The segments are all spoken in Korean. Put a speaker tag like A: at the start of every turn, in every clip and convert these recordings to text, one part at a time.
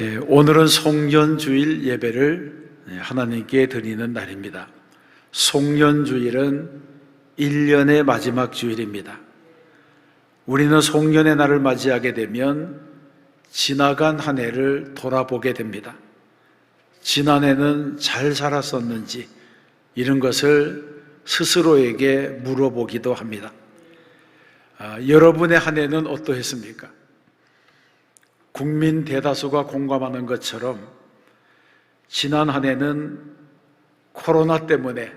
A: 오늘은 송년주일 예배를 하나님께 드리는 날입니다. 송년주일은 1년의 마지막 주일입니다. 우리는 송년의 날을 맞이하게 되면 지나간 한 해를 돌아보게 됩니다. 지난해는 잘 살았었는지 이런 것을 스스로에게 물어보기도 합니다. 여러분의 한 해는 어떠했습니까? 국민 대다수가 공감하는 것처럼 지난 한 해는 코로나 때문에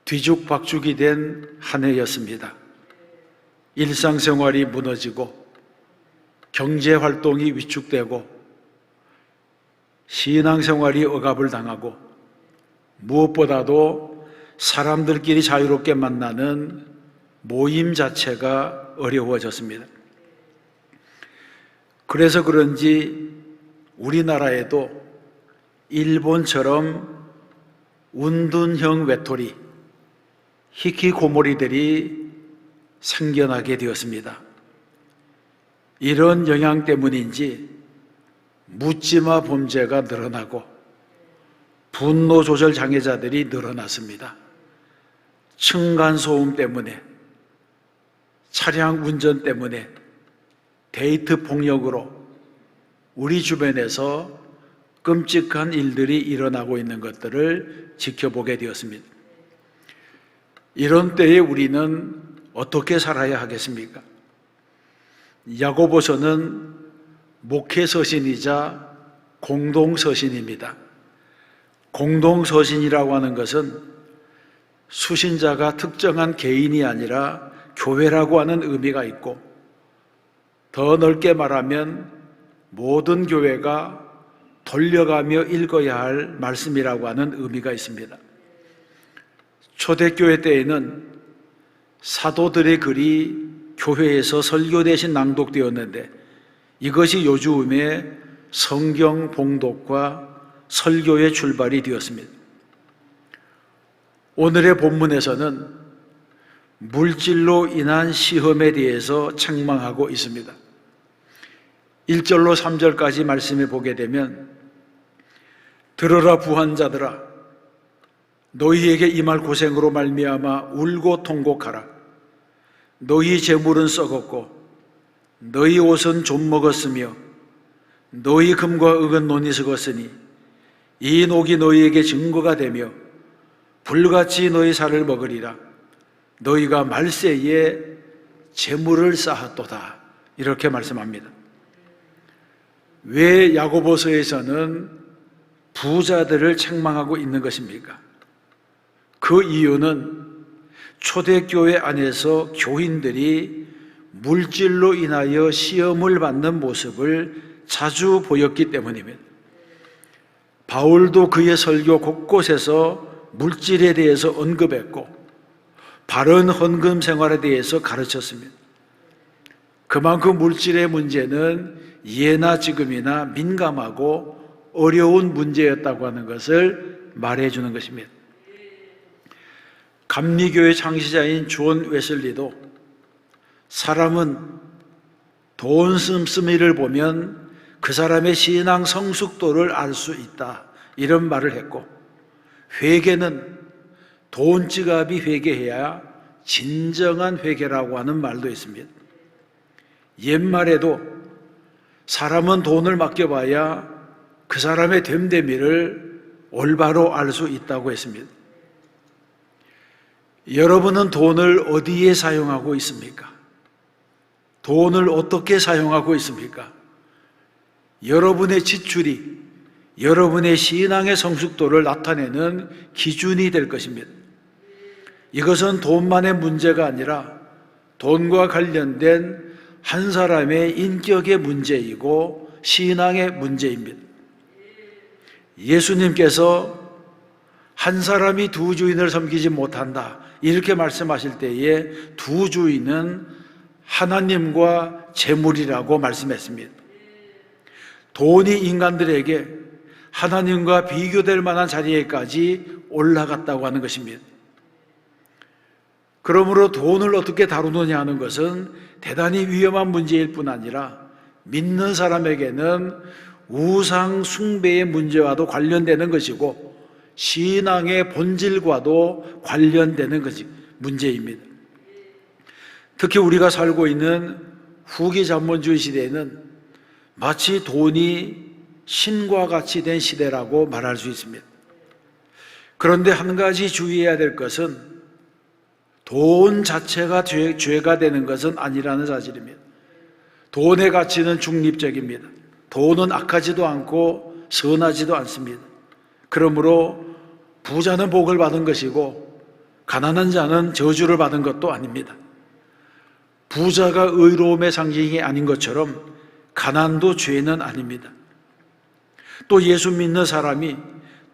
A: 뒤죽박죽이 된 한 해였습니다. 일상생활이 무너지고 경제활동이 위축되고 신앙생활이 억압을 당하고 무엇보다도 사람들끼리 자유롭게 만나는 모임 자체가 어려워졌습니다. 그래서 그런지 우리나라에도 일본처럼 운둔형 외톨이, 히키코모리들이 생겨나게 되었습니다. 이런 영향 때문인지 묻지마 범죄가 늘어나고 분노 조절 장애자들이 늘어났습니다. 층간소음 때문에, 차량 운전 때문에, 데이트 폭력으로 우리 주변에서 끔찍한 일들이 일어나고 있는 것들을 지켜보게 되었습니다. 이런 때에 우리는 어떻게 살아야 하겠습니까? 야고보서는 목회서신이자 공동서신입니다. 공동서신이라고 하는 것은 수신자가 특정한 개인이 아니라 교회라고 하는 의미가 있고, 더 넓게 말하면 모든 교회가 돌려가며 읽어야 할 말씀이라고 하는 의미가 있습니다. 초대교회 때에는 사도들의 글이 교회에서 설교 대신 낭독되었는데, 이것이 요즘의 성경 봉독과 설교의 출발이 되었습니다. 오늘의 본문에서는 물질로 인한 시험에 대해서 책망하고 있습니다. 1절로 3절까지 말씀을 보게 되면, 들어라 부한자들아, 너희에게 임할 고생으로 말미암아 울고 통곡하라. 너희 재물은 썩었고 너희 옷은 좀 먹었으며 너희 금과 흙은 논이 썩었으니 이 녹이 너희에게 증거가 되며 불같이 너희 살을 먹으리라. 너희가 말세에 재물을 쌓았도다. 이렇게 말씀합니다. 왜 야고보서에서는 부자들을 책망하고 있는 것입니까? 그 이유는 초대교회 안에서 교인들이 물질로 인하여 시험을 받는 모습을 자주 보였기 때문입니다. 바울도 그의 설교 곳곳에서 물질에 대해서 언급했고 바른 헌금 생활에 대해서 가르쳤습니다. 그만큼 물질의 문제는 예나 지금이나 민감하고 어려운 문제였다고 하는 것을 말해주는 것입니다. 감리교의 창시자인 존 웨슬리도 사람은 돈 씀씀이를 보면 그 사람의 신앙 성숙도를 알 수 있다, 이런 말을 했고, 회개는 돈 지갑이 회개해야 진정한 회개라고 하는 말도 있습니다. 옛말에도 사람은 돈을 맡겨봐야 그 사람의 됨됨이를 올바로 알 수 있다고 했습니다. 여러분은 돈을 어디에 사용하고 있습니까? 돈을 어떻게 사용하고 있습니까? 여러분의 지출이 여러분의 신앙의 성숙도를 나타내는 기준이 될 것입니다. 이것은 돈만의 문제가 아니라 돈과 관련된 한 사람의 인격의 문제이고 신앙의 문제입니다. 예수님께서 한 사람이 두 주인을 섬기지 못한다, 이렇게 말씀하실 때에 두 주인은 하나님과 재물이라고 말씀했습니다. 돈이 인간들에게 하나님과 비교될 만한 자리에까지 올라갔다고 하는 것입니다. 그러므로 돈을 어떻게 다루느냐 하는 것은 대단히 위험한 문제일 뿐 아니라 믿는 사람에게는 우상 숭배의 문제와도 관련되는 것이고 신앙의 본질과도 관련되는 것이 문제입니다. 특히 우리가 살고 있는 후기 자본주의 시대에는 마치 돈이 신과 같이 된 시대라고 말할 수 있습니다. 그런데 한 가지 주의해야 될 것은 돈 자체가 죄가 되는 것은 아니라는 사실입니다. 돈의 가치는 중립적입니다. 돈은 악하지도 않고 선하지도 않습니다. 그러므로 부자는 복을 받은 것이고 가난한 자는 저주를 받은 것도 아닙니다. 부자가 의로움의 상징이 아닌 것처럼 가난도 죄는 아닙니다. 또 예수 믿는 사람이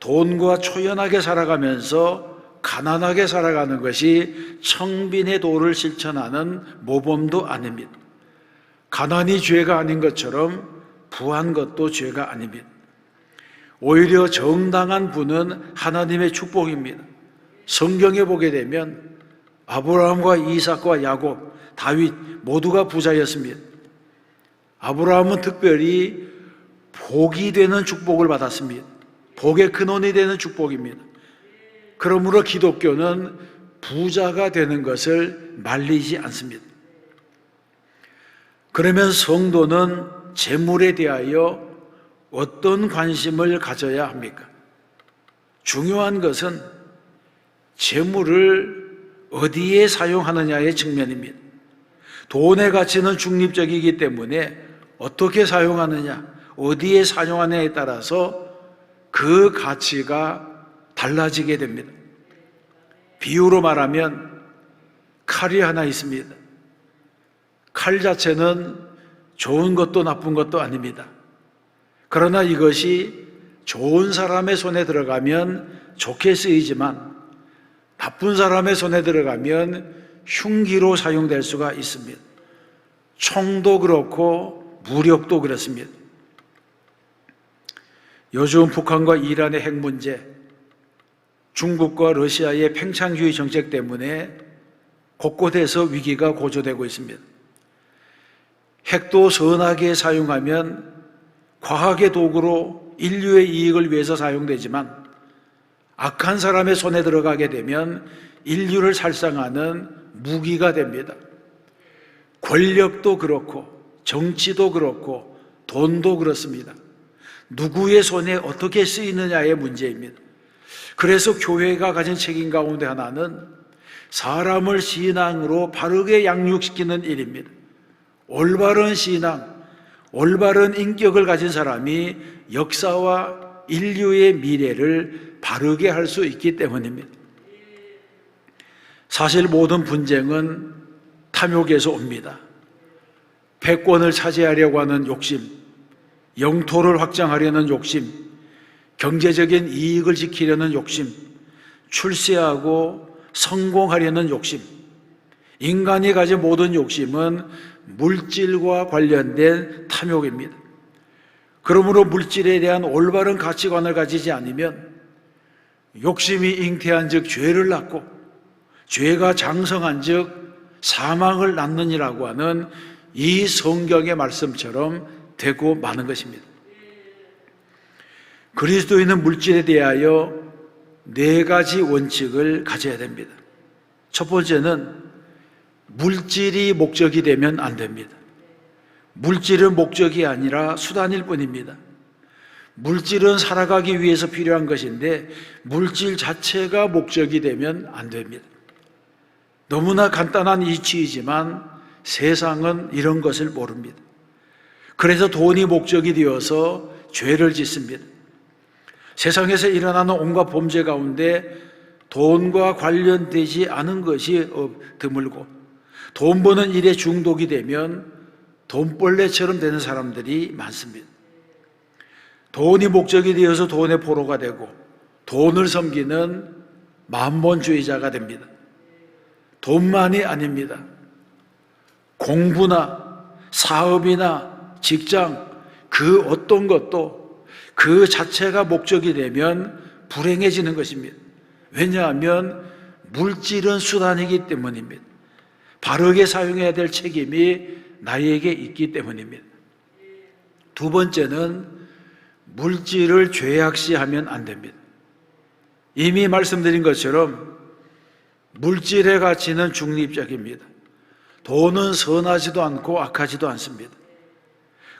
A: 돈과 초연하게 살아가면서 가난하게 살아가는 것이 청빈의 도를 실천하는 모범도 아닙니다. 가난이 죄가 아닌 것처럼 부한 것도 죄가 아닙니다. 오히려 정당한 부는 하나님의 축복입니다. 성경에 보게 되면 아브라함과 이삭과 야곱, 다윗 모두가 부자였습니다. 아브라함은 특별히 복이 되는 축복을 받았습니다. 복의 근원이 되는 축복입니다. 그러므로 기독교는 부자가 되는 것을 말리지 않습니다. 그러면 성도는 재물에 대하여 어떤 관심을 가져야 합니까? 중요한 것은 재물을 어디에 사용하느냐의 측면입니다. 돈의 가치는 중립적이기 때문에 어떻게 사용하느냐, 어디에 사용하느냐에 따라서 그 가치가 달라지게 됩니다. 비유로 말하면 칼이 하나 있습니다. 칼 자체는 좋은 것도 나쁜 것도 아닙니다. 그러나 이것이 좋은 사람의 손에 들어가면 좋게 쓰이지만 나쁜 사람의 손에 들어가면 흉기로 사용될 수가 있습니다. 총도 그렇고 무력도 그렇습니다. 요즘 북한과 이란의 핵 문제, 중국과 러시아의 팽창주의 정책 때문에 곳곳에서 위기가 고조되고 있습니다. 핵도 선하게 사용하면 과학의 도구로 인류의 이익을 위해서 사용되지만 악한 사람의 손에 들어가게 되면 인류를 살상하는 무기가 됩니다. 권력도 그렇고 정치도 그렇고 돈도 그렇습니다. 누구의 손에 어떻게 쓰이느냐의 문제입니다. 그래서 교회가 가진 책임 가운데 하나는 사람을 신앙으로 바르게 양육시키는 일입니다. 올바른 신앙, 올바른 인격을 가진 사람이 역사와 인류의 미래를 바르게 할 수 있기 때문입니다. 사실 모든 분쟁은 탐욕에서 옵니다. 패권을 차지하려고 하는 욕심, 영토를 확장하려는 욕심, 경제적인 이익을 지키려는 욕심, 출세하고 성공하려는 욕심, 인간이 가진 모든 욕심은 물질과 관련된 탐욕입니다. 그러므로 물질에 대한 올바른 가치관을 가지지 않으면 욕심이 잉태한 즉 죄를 낳고 죄가 장성한 즉 사망을 낳느니라고 하는 이 성경의 말씀처럼 되고 마는 것입니다. 그리스도인은 물질에 대하여 4가지 원칙을 가져야 됩니다. 첫 번째는 물질이 목적이 되면 안 됩니다. 물질은 목적이 아니라 수단일 뿐입니다. 물질은 살아가기 위해서 필요한 것인데 물질 자체가 목적이 되면 안 됩니다. 너무나 간단한 이치이지만 세상은 이런 것을 모릅니다. 그래서 돈이 목적이 되어서 죄를 짓습니다. 세상에서 일어나는 온갖 범죄 가운데 돈과 관련되지 않은 것이 드물고 돈 버는 일에 중독이 되면 돈벌레처럼 되는 사람들이 많습니다. 돈이 목적이 되어서 돈의 포로가 되고 돈을 섬기는 만본주의자가 됩니다. 돈만이 아닙니다. 공부나 사업이나 직장 그 어떤 것도 그 자체가 목적이 되면 불행해지는 것입니다. 왜냐하면 물질은 수단이기 때문입니다. 바르게 사용해야 될 책임이 나에게 있기 때문입니다. 두 번째는 물질을 죄악시하면 안 됩니다. 이미 말씀드린 것처럼 물질의 가치는 중립적입니다. 돈은 선하지도 않고 악하지도 않습니다.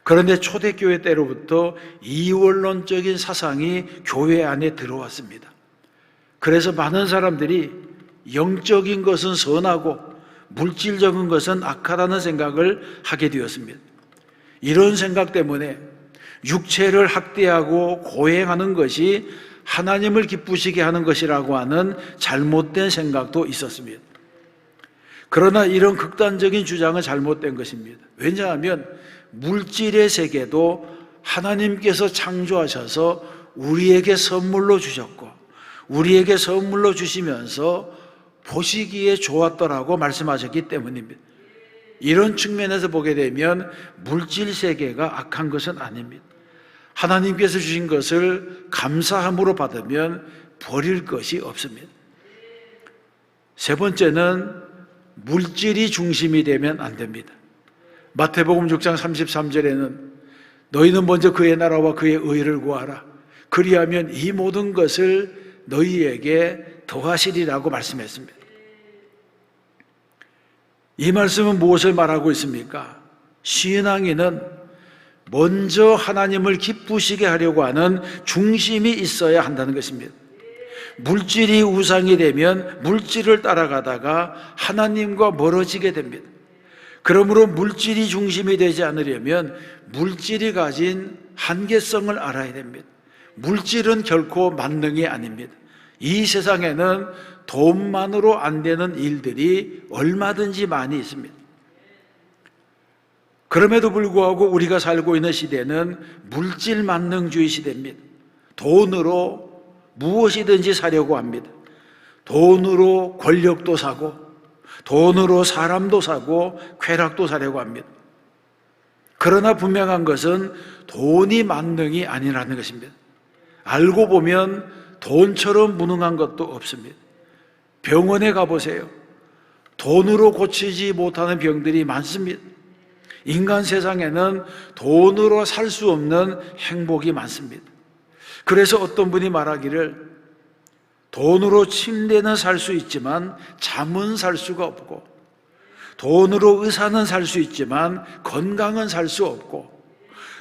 A: 그런데 초대교회 때로부터 이원론적인 사상이 교회 안에 들어왔습니다. 그래서 많은 사람들이 영적인 것은 선하고 물질적인 것은 악하다는 생각을 하게 되었습니다. 이런 생각 때문에 육체를 학대하고 고행하는 것이 하나님을 기쁘시게 하는 것이라고 하는 잘못된 생각도 있었습니다. 그러나 이런 극단적인 주장은 잘못된 것입니다. 왜냐하면 물질의 세계도 하나님께서 창조하셔서 우리에게 선물로 주셨고 우리에게 선물로 주시면서 보시기에 좋았더라고 말씀하셨기 때문입니다. 이런 측면에서 보게 되면 물질 세계가 악한 것은 아닙니다. 하나님께서 주신 것을 감사함으로 받으면 버릴 것이 없습니다. 세 번째는 물질이 중심이 되면 안 됩니다. 마태복음 6장 33절에는 너희는 먼저 그의 나라와 그의 의를 구하라. 그리하면 이 모든 것을 너희에게 더하시리라고 말씀했습니다. 이 말씀은 무엇을 말하고 있습니까? 신앙인은 먼저 하나님을 기쁘시게 하려고 하는 중심이 있어야 한다는 것입니다. 물질이 우상이 되면 물질을 따라가다가 하나님과 멀어지게 됩니다. 그러므로 물질이 중심이 되지 않으려면 물질이 가진 한계성을 알아야 됩니다. 물질은 결코 만능이 아닙니다. 이 세상에는 돈만으로 안 되는 일들이 얼마든지 많이 있습니다. 그럼에도 불구하고 우리가 살고 있는 시대는 물질 만능주의 시대입니다. 돈으로 무엇이든지 사려고 합니다. 돈으로 권력도 사고 돈으로 사람도 사고 쾌락도 사려고 합니다. 그러나 분명한 것은 돈이 만능이 아니라는 것입니다. 알고 보면 돈처럼 무능한 것도 없습니다. 병원에 가보세요. 돈으로 고치지 못하는 병들이 많습니다. 인간 세상에는 돈으로 살 수 없는 행복이 많습니다. 그래서 어떤 분이 말하기를 돈으로 침대는 살 수 있지만 잠은 살 수가 없고 돈으로 의사는 살 수 있지만 건강은 살 수 없고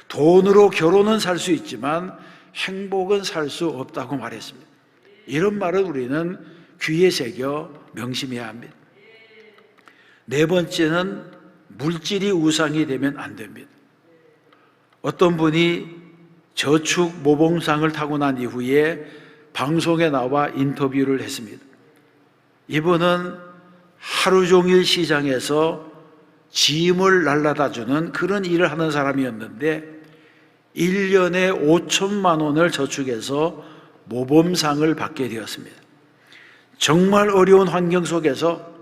A: 돈으로 결혼은 살 수 있지만 행복은 살 수 없다고 말했습니다. 이런 말을 우리는 귀에 새겨 명심해야 합니다. 네 번째는 물질이 우상이 되면 안 됩니다. 어떤 분이 저축 모범상을 타고 난 이후에 방송에 나와 인터뷰를 했습니다. 이분은 하루 종일 시장에서 짐을 날라다 주는 그런 일을 하는 사람이었는데 1년에 5천만 원을 저축해서 모범상을 받게 되었습니다. 정말 어려운 환경 속에서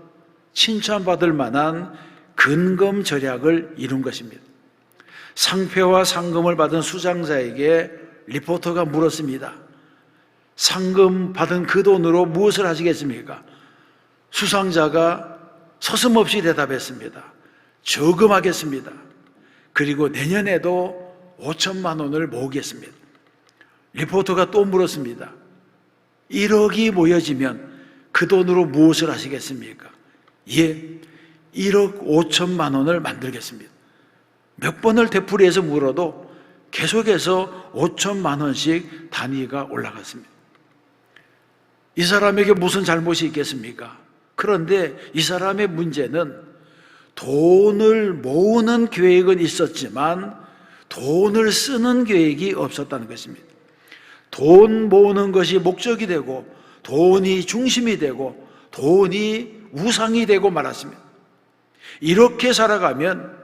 A: 칭찬받을 만한 근검 절약을 이룬 것입니다. 상패와 상금을 받은 수장자에게 리포터가 물었습니다. 상금 받은 그 돈으로 무엇을 하시겠습니까? 수상자가 서슴없이 대답했습니다. 저금하겠습니다. 그리고 내년에도 5천만 원을 모으겠습니다. 리포터가 또 물었습니다. 1억이 모여지면 그 돈으로 무엇을 하시겠습니까? 예, 1억 5천만 원을 만들겠습니다. 몇 번을 되풀이해서 물어도 계속해서 5천만 원씩 단위가 올라갔습니다. 이 사람에게 무슨 잘못이 있겠습니까? 그런데 이 사람의 문제는 돈을 모으는 계획은 있었지만 돈을 쓰는 계획이 없었다는 것입니다. 돈 모으는 것이 목적이 되고 돈이 중심이 되고 돈이 우상이 되고 말았습니다. 이렇게 살아가면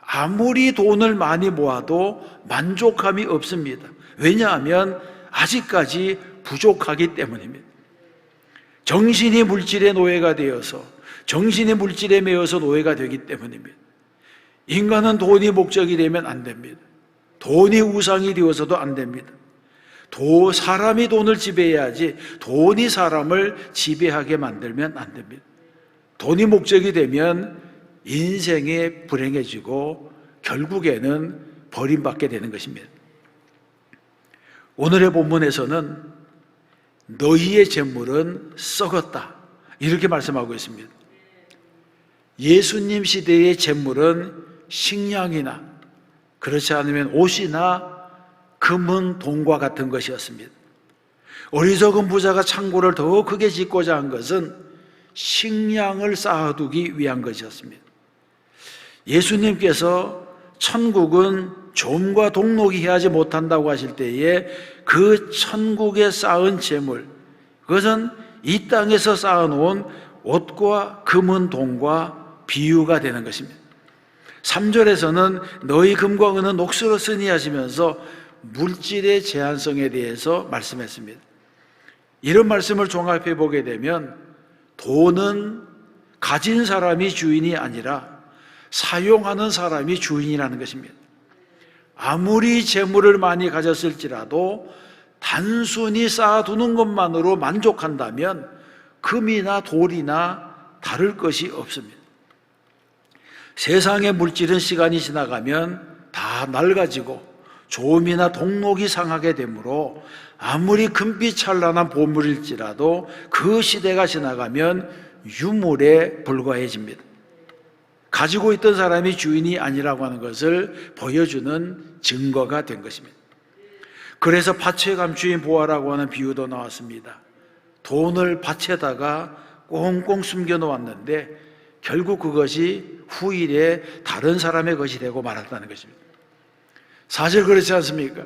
A: 아무리 돈을 많이 모아도 만족함이 없습니다. 왜냐하면 아직까지 부족하기 때문입니다. 정신이 물질의 노예가 되어서 정신이 물질에 매여서 노예가 되기 때문입니다. 인간은 돈이 목적이 되면 안 됩니다. 돈이 우상이 되어서도 안 됩니다. 사람이 돈을 지배해야지 돈이 사람을 지배하게 만들면 안 됩니다. 돈이 목적이 되면 인생이 불행해지고 결국에는 버림받게 되는 것입니다. 오늘의 본문에서는 너희의 재물은 썩었다 이렇게 말씀하고 있습니다. 예수님 시대의 재물은 식량이나 그렇지 않으면 옷이나 금은 돈과 같은 것이었습니다. 어리석은 부자가 창고를 더 크게 짓고자 한 것은 식량을 쌓아두기 위한 것이었습니다. 예수님께서 천국은 좀과 동록이 하지 못한다고 하실 때에 그 천국에 쌓은 재물, 그것은 이 땅에서 쌓아놓은 옷과 금은 돈과 비유가 되는 것입니다. 3절에서는 너희 금과 은은 녹슬어 쓰니 하시면서 물질의 제한성에 대해서 말씀했습니다. 이런 말씀을 종합해 보게 되면 돈은 가진 사람이 주인이 아니라 사용하는 사람이 주인이라는 것입니다. 아무리 재물을 많이 가졌을지라도 단순히 쌓아두는 것만으로 만족한다면 금이나 돌이나 다를 것이 없습니다. 세상의 물질은 시간이 지나가면 다 낡아지고 조음이나 동록이 상하게 되므로 아무리 금빛 찬란한 보물일지라도 그 시대가 지나가면 유물에 불과해집니다. 가지고 있던 사람이 주인이 아니라고 하는 것을 보여주는 증거가 된 것입니다. 그래서 밭에 감추인 보화라고 하는 비유도 나왔습니다. 돈을 밭에다가 꽁꽁 숨겨 놓았는데 결국 그것이 후일에 다른 사람의 것이 되고 말았다는 것입니다. 사실 그렇지 않습니까?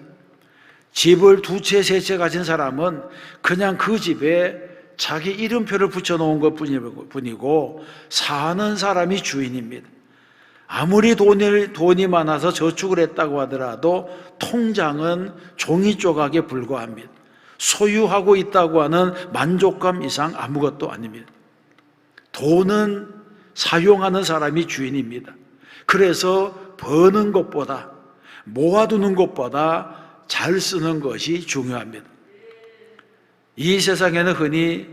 A: 집을 2채, 3채 가진 사람은 그냥 그 집에 자기 이름표를 붙여놓은 것 뿐이고 사는 사람이 주인입니다. 아무리 돈이 많아서 저축을 했다고 하더라도 통장은 종이 조각에 불과합니다. 소유하고 있다고 하는 만족감 이상 아무것도 아닙니다. 돈은 사용하는 사람이 주인입니다. 그래서 버는 것보다 모아두는 것보다 잘 쓰는 것이 중요합니다. 이 세상에는 흔히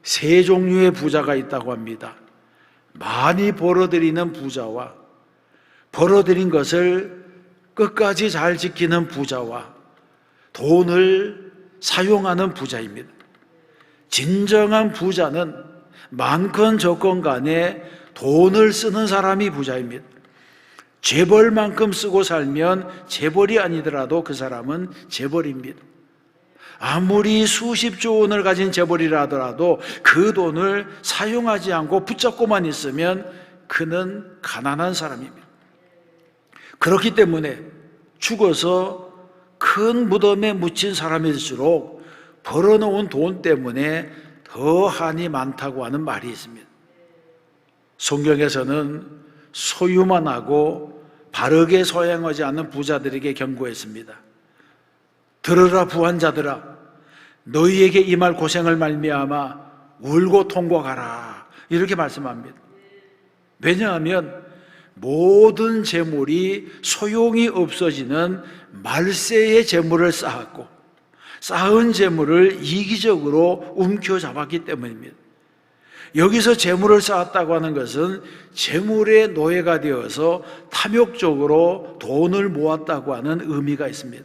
A: 세 종류의 부자가 있다고 합니다. 많이 벌어들이는 부자와 벌어들인 것을 끝까지 잘 지키는 부자와 돈을 사용하는 부자입니다. 진정한 부자는 많건 적건 간에 돈을 쓰는 사람이 부자입니다. 재벌만큼 쓰고 살면 재벌이 아니더라도 그 사람은 재벌입니다. 아무리 수십조 원을 가진 재벌이라 하더라도 그 돈을 사용하지 않고 붙잡고만 있으면 그는 가난한 사람입니다. 그렇기 때문에 죽어서 큰 무덤에 묻힌 사람일수록 벌어놓은 돈 때문에 더 한이 많다고 하는 말이 있습니다. 성경에서는 소유만 하고 바르게 소행하지 않는 부자들에게 경고했습니다. 들으라 부한자들아, 너희에게 임할 고생을 말미암아 울고 통곡하라 이렇게 말씀합니다. 왜냐하면 모든 재물이 소용이 없어지는 말세의 재물을 쌓았고 쌓은 재물을 이기적으로 움켜잡았기 때문입니다. 여기서 재물을 쌓았다고 하는 것은 재물의 노예가 되어서 탐욕적으로 돈을 모았다고 하는 의미가 있습니다.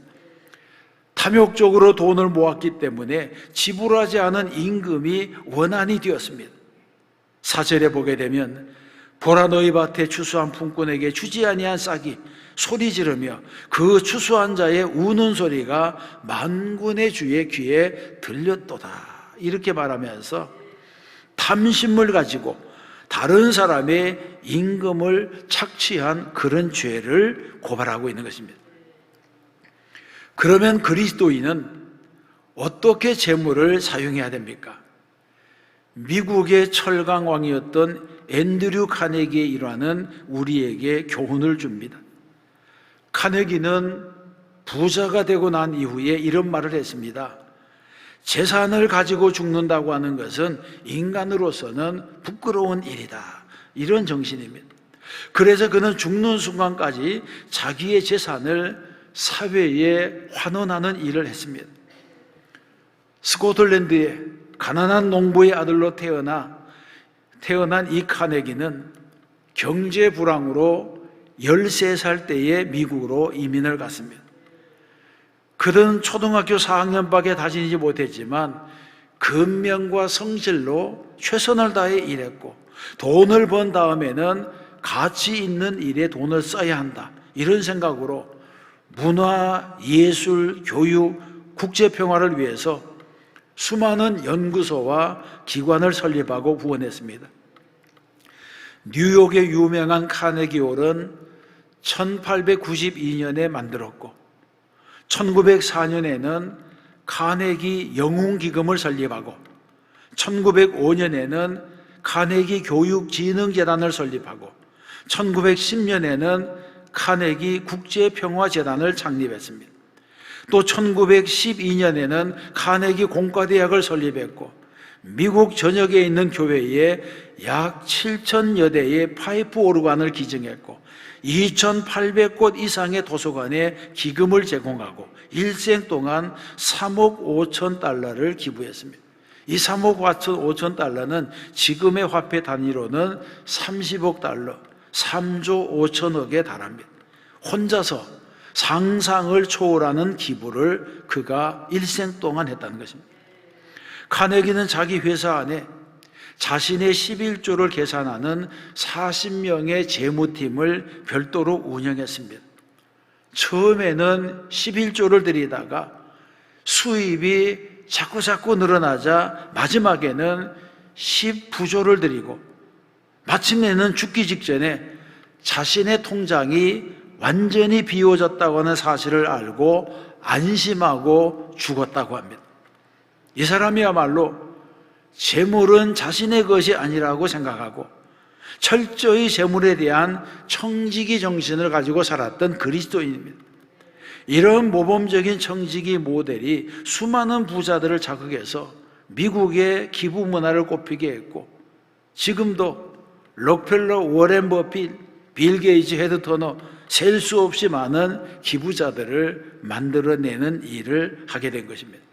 A: 탐욕적으로 돈을 모았기 때문에 지불하지 않은 임금이 원한이 되었습니다. 4절에 보게 되면 보라 너희 밭에 추수한 품꾼에게 주지 아니한 싹이 소리 지르며 그 추수한 자의 우는 소리가 만군의 주의 귀에 들렸도다 이렇게 말하면서 탐심을 가지고 다른 사람의 임금을 착취한 그런 죄를 고발하고 있는 것입니다. 그러면 그리스도인은 어떻게 재물을 사용해야 됩니까? 미국의 철강왕이었던 앤드류 카네기의 일화는 우리에게 교훈을 줍니다. 카네기는 부자가 되고 난 이후에 이런 말을 했습니다. 재산을 가지고 죽는다고 하는 것은 인간으로서는 부끄러운 일이다. 이런 정신입니다. 그래서 그는 죽는 순간까지 자기의 재산을 사회에 환원하는 일을 했습니다. 스코틀랜드의 가난한 농부의 아들로 태어난 이 카네기는 경제 불황으로 13살 때에 미국으로 이민을 갔습니다. 그는 초등학교 4학년밖에 다니지 못했지만 근면과 성실로 최선을 다해 일했고, 돈을 번 다음에는 가치 있는 일에 돈을 써야 한다, 이런 생각으로 문화, 예술, 교육, 국제평화를 위해서 수많은 연구소와 기관을 설립하고 후원했습니다. 뉴욕의 유명한 카네기홀은 1892년에 만들었고, 1904년에는 카네기 영웅기금을 설립하고, 1905년에는 카네기 교육진흥재단을 설립하고, 1910년에는 카네기 국제평화재단을 창립했습니다. 또 1912년에는 카네기 공과대학을 설립했고, 미국 전역에 있는 교회에 약 7,000여 대의 파이프 오르간을 기증했고, 2,800곳 이상의 도서관에 기금을 제공하고 일생 동안 3억 5천 달러를 기부했습니다. 이 3억 5천 달러는 지금의 화폐 단위로는 30억 달러, 3조 5천억에 달합니다. 혼자서 상상을 초월하는 기부를 그가 일생 동안 했다는 것입니다. 카네기는 자기 회사 안에 자신의 11조를 계산하는 40명의 재무팀을 별도로 운영했습니다. 처음에는 11조를 들이다가 수입이 자꾸 늘어나자 마지막에는 19조를 들이고, 마침내는 죽기 직전에 자신의 통장이 완전히 비워졌다고 하는 사실을 알고 안심하고 죽었다고 합니다. 이 사람이야말로 재물은 자신의 것이 아니라고 생각하고 철저히 재물에 대한 청지기 정신을 가지고 살았던 그리스도인입니다. 이런 모범적인 청지기 모델이 수많은 부자들을 자극해서 미국의 기부 문화를 꽃피게 했고, 지금도 록펠러, 워렌 버핏, 빌 게이츠, 헤드 터너, 셀 수 없이 많은 기부자들을 만들어내는 일을 하게 된 것입니다.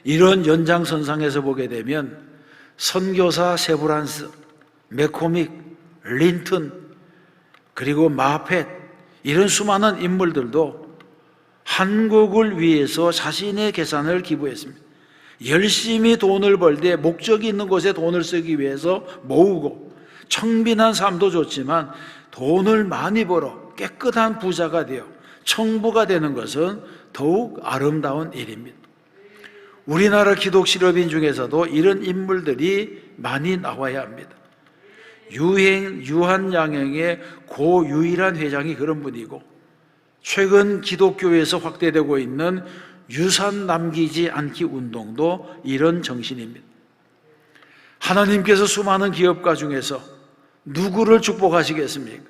A: 이런 연장선상에서 보게 되면 선교사 세브란스, 맥코믹, 린튼, 그리고 마펫, 이런 수많은 인물들도 한국을 위해서 자신의 재산을 기부했습니다. 열심히 돈을 벌 때 목적이 있는 곳에 돈을 쓰기 위해서 모으고, 청빈한 삶도 좋지만 돈을 많이 벌어 깨끗한 부자가 되어 청부가 되는 것은 더욱 아름다운 일입니다. 우리나라 기독실업인 중에서도 이런 인물들이 많이 나와야 합니다. 유한양행의 고 유일한 회장이 그런 분이고, 최근 기독교에서 확대되고 있는 유산 남기지 않기 운동도 이런 정신입니다. 하나님께서 수많은 기업가 중에서 누구를 축복하시겠습니까?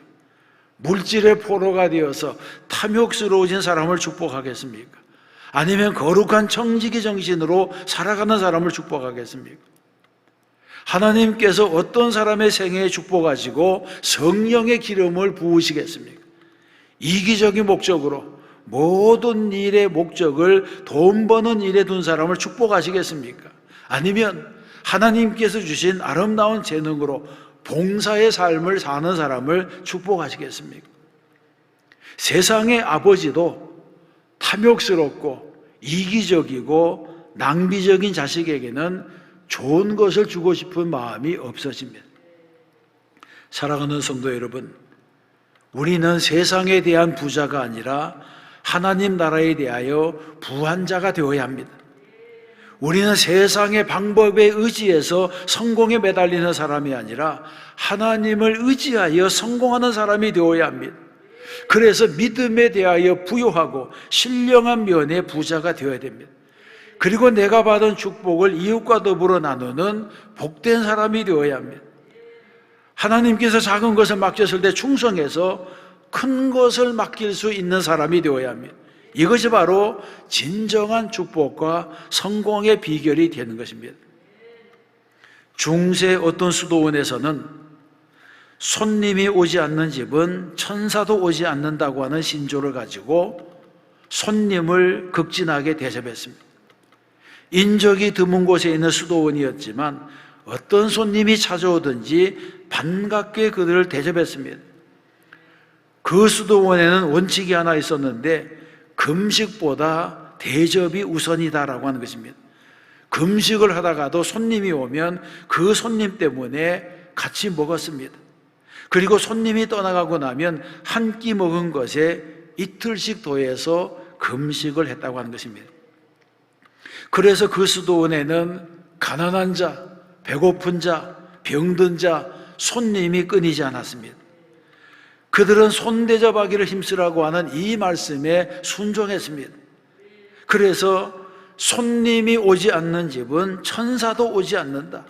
A: 물질의 포로가 되어서 탐욕스러워진 사람을 축복하겠습니까? 아니면 거룩한 청지기 정신으로 살아가는 사람을 축복하겠습니까? 하나님께서 어떤 사람의 생애에 축복하시고 성령의 기름을 부으시겠습니까? 이기적인 목적으로 모든 일의 목적을 돈 버는 일에 둔 사람을 축복하시겠습니까? 아니면 하나님께서 주신 아름다운 재능으로 봉사의 삶을 사는 사람을 축복하시겠습니까? 세상의 아버지도 탐욕스럽고 이기적이고 낭비적인 자식에게는 좋은 것을 주고 싶은 마음이 없어집니다. 사랑하는 성도 여러분, 우리는 세상에 대한 부자가 아니라 하나님 나라에 대하여 부한 자가 되어야 합니다. 우리는 세상의 방법에 의지해서 성공에 매달리는 사람이 아니라 하나님을 의지하여 성공하는 사람이 되어야 합니다. 그래서 믿음에 대하여 부요하고 신령한 면의 부자가 되어야 됩니다. 그리고 내가 받은 축복을 이웃과 더불어 나누는 복된 사람이 되어야 합니다. 하나님께서 작은 것을 맡겼을 때 충성해서 큰 것을 맡길 수 있는 사람이 되어야 합니다. 이것이 바로 진정한 축복과 성공의 비결이 되는 것입니다. 중세 어떤 수도원에서는 손님이 오지 않는 집은 천사도 오지 않는다고 하는 신조를 가지고 손님을 극진하게 대접했습니다. 인적이 드문 곳에 있는 수도원이었지만 어떤 손님이 찾아오든지 반갑게 그들을 대접했습니다. 그 수도원에는 원칙이 하나 있었는데, 금식보다 대접이 우선이다라고 하는 것입니다. 금식을 하다가도 손님이 오면 그 손님 때문에 같이 먹었습니다. 그리고 손님이 떠나가고 나면 한 끼 먹은 것에 이틀씩 더해서 금식을 했다고 하는 것입니다. 그래서 그 수도원에는 가난한 자, 배고픈 자, 병든 자, 손님이 끊이지 않았습니다. 그들은 손대접하기를 힘쓰라고 하는 이 말씀에 순종했습니다. 그래서 손님이 오지 않는 집은 천사도 오지 않는다,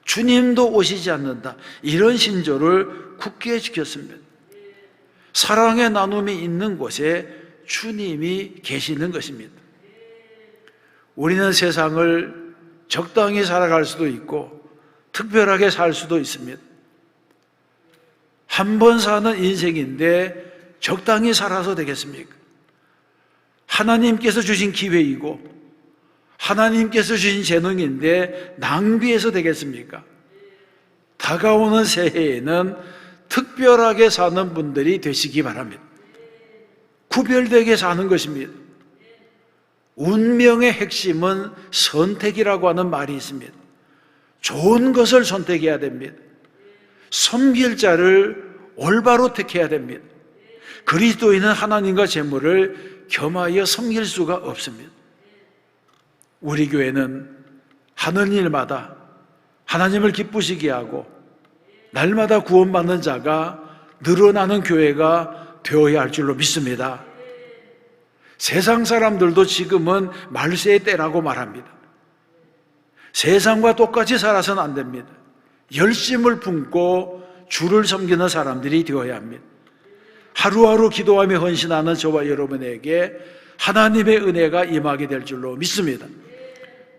A: 주님도 오시지 않는다, 이런 신조를 굳게 지켰습니다. 사랑의 나눔이 있는 곳에 주님이 계시는 것입니다. 우리는 세상을 적당히 살아갈 수도 있고 특별하게 살 수도 있습니다. 한 번 사는 인생인데 적당히 살아서 되겠습니까? 하나님께서 주신 기회이고 하나님께서 주신 재능인데 낭비해서 되겠습니까? 다가오는 새해에는 특별하게 사는 분들이 되시기 바랍니다. 구별되게 사는 것입니다. 운명의 핵심은 선택이라고 하는 말이 있습니다. 좋은 것을 선택해야 됩니다. 섬길 자를 올바로 택해야 됩니다. 그리스도인은 하나님과 재물을 겸하여 섬길 수가 없습니다. 우리 교회는 하는 일마다 하나님을 기쁘시게 하고 날마다 구원받는 자가 늘어나는 교회가 되어야 할 줄로 믿습니다. 세상 사람들도 지금은 말세의 때라고 말합니다. 세상과 똑같이 살아서는 안 됩니다. 열심을 품고 주를 섬기는 사람들이 되어야 합니다. 하루하루 기도하며 헌신하는 저와 여러분에게 하나님의 은혜가 임하게 될 줄로 믿습니다.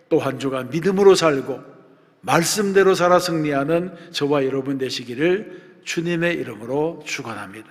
A: 또 한 주간 믿음으로 살고 말씀대로 살아 승리하는 저와 여러분 되시기를 주님의 이름으로 축원합니다.